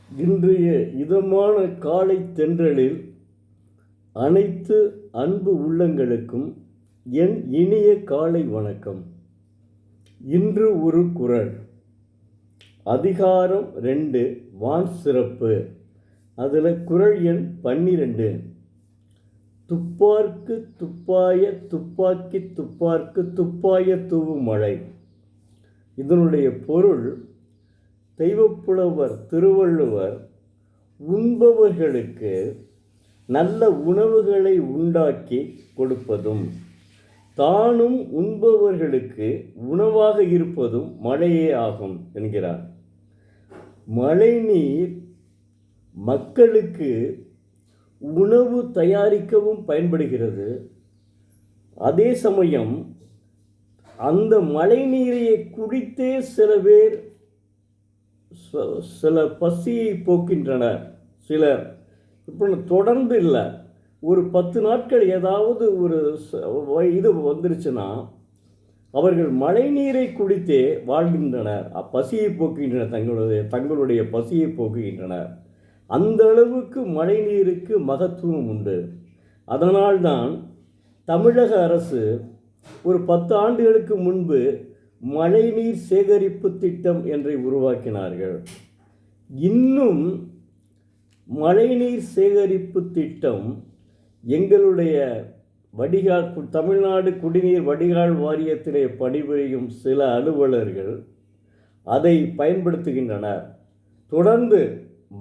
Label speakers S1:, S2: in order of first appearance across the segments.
S1: இன்றைய இதமான காலை தென்றலில் அனைத்து அன்பு உள்ளங்களுக்கும் என் இனிய காலை வணக்கம். இன்று ஒரு குறள். அதிகாரம் 2 வான் சிறப்பு. அதில் குறள் எண் 12. துப்பார்க்கு துப்பாய துப்பாக்கி துப்பார்க்கு துப்பாய தூவும் மழை. இதனுடைய பொருள், தெய்வப்புலவர் திருவள்ளுவர் உண்பவர்களுக்கு நல்ல உணவுகளை உண்டாக்கி கொடுப்பதும் தானும் உண்பவர்களுக்கு உணவாக இருப்பதும் மழையே ஆகும் என்கிறார். மழைநீர் மக்களுக்கு உணவு தயாரிக்கவும் பயன்படுகிறது. அதே சமயம் அந்த மழைநீரை குடித்தே சில பசியை போக்கின்றனர். சிலர் இப்போ தொடர்ந்து இல்லை, ஒரு 10 நாட்கள் ஏதாவது ஒரு இது வந்துருச்சுன்னா அவர்கள் மழைநீரை குடித்தே வாழ்கின்றனர். பசியை போக்குகின்றனர், தங்களுடைய பசியை போக்குகின்றனர். அந்த அளவுக்கு மழைநீருக்கு மகத்துவம் உண்டு. அதனால்தான் தமிழக அரசு ஒரு 10 ஆண்டுகளுக்கு முன்பு மழைநீர் சேகரிப்பு திட்டம் என்றை உருவாக்கினார்கள். இன்னும் மழைநீர் சேகரிப்பு திட்டம் எங்களுடைய தமிழ்நாடு குடிநீர் வடிகால் வாரியத்திலே பணிபுரியும் சில அலுவலர்கள் அதை பயன்படுத்துகின்றனர். தொடர்ந்து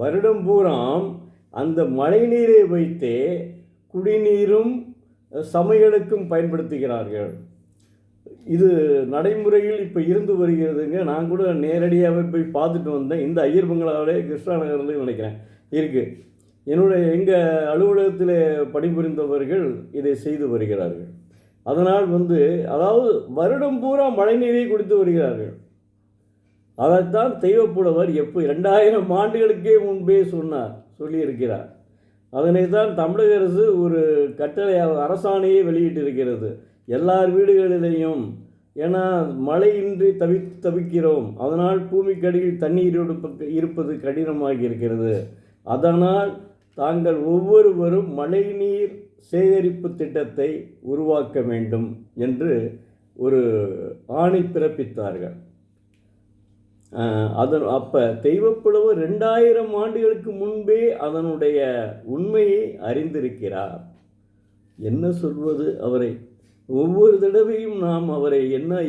S1: வருடம் பூராம் அந்த மழைநீரை வைத்தே குடிநீரும் சமையலுக்கும் பயன்படுத்துகிறார்கள். இது நடைமுறையில் இப்போ இருந்து வருகிறதுங்க. நான் கூட நேரடியாகவே போய் பார்த்துட்டு வந்தேன். இந்த ஐயர் பங்களாவிலே கிருஷ்ணா நகர்லேயும் நினைக்கிறேன் இருக்குது. எங்கள் அலுவலகத்தில் பணிபுரிந்தவர்கள் இதை செய்து வருகிறார்கள். அதனால் அதாவது வருடம் பூரா மழைநீரை குடித்து வருகிறார்கள். அதைத்தான் தெய்வப்புலவர் 2000 ஆண்டுகளுக்கே முன்பே சொல்லியிருக்கிறார். அதனை தான் தமிழக அரசு ஒரு கட்டளை அரசாணையை வெளியிட்டிருக்கிறது. எல்லார் வீடுகளிலேயும், ஏன்னா மழையின்றி தவிக்கிறோம், அதனால் பூமிக்கடியில் தண்ணீர் இருப்பது கடினமாக இருக்கிறது. அதனால் தாங்கள் ஒவ்வொருவரும் மழைநீர் சேகரிப்பு திட்டத்தை உருவாக்க வேண்டும் என்று ஒரு ஆணை பிறப்பித்தார்கள். அப்போ தெய்வப்புலவர் 2000 ஆண்டுகளுக்கு முன்பே அதனுடைய உண்மையை அறிந்திருக்கிறார். என்ன சொல்வது அவரை? ஒவ்வொரு தடவையும் நாம் அவரை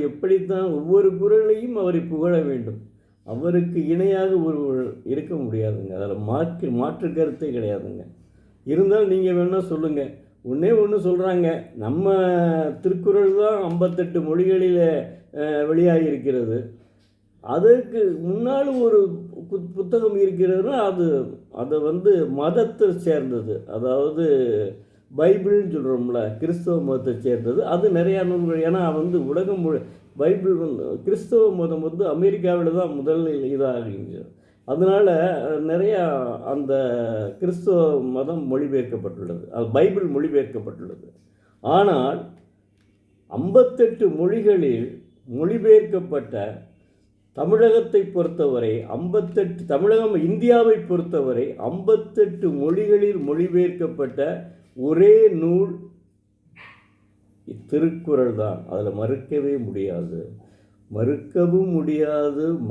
S1: எப்படித்தான் ஒவ்வொரு குறளையும் அவரை புகழ வேண்டும். அவருக்கு இணையாக ஒருவர் இருக்க முடியாதுங்க. அதில் மாற்று கருத்தே கிடையாதுங்க. இருந்தால் நீங்கள் வேணால் சொல்லுங்கள். ஒன்று சொல்கிறாங்க, நம்ம திருக்குறள் தான் 58 மொழிகளில் வெளியாகி இருக்கிறது. அதற்கு முன்னால் ஒரு புத்தகம் இருக்கிறதுனா அதை மதத்தை சேர்ந்தது, அதாவது பைபிள்னு சொல்கிறோம்ல, கிறிஸ்தவ மதத்தை சேர்ந்தது. அது நிறையா நூல்கள். ஏன்னா உலகம் பைபிள் கிறிஸ்தவ மதம் அமெரிக்காவில் தான் முதலில் இதாகிங்க. அதனால் நிறையா அந்த கிறிஸ்தவ மதம் மொழிபெயர்க்கப்பட்டுள்ளது, அது பைபிள் மொழிபெயர்க்கப்பட்டுள்ளது. ஆனால் 58 மொழிகளில் மொழிபெயர்க்கப்பட்ட தமிழகத்தை பொறுத்தவரை இந்தியாவை பொறுத்தவரை 58 மொழிகளில் மொழிபெயர்க்கப்பட்ட ஒரே நூல் திருக்குறள் தான். அதில் மறுக்கவும் முடியாது,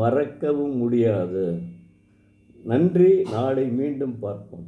S1: மறக்கவும் முடியாது. நன்றி. நாளை மீண்டும் பார்ப்போம்.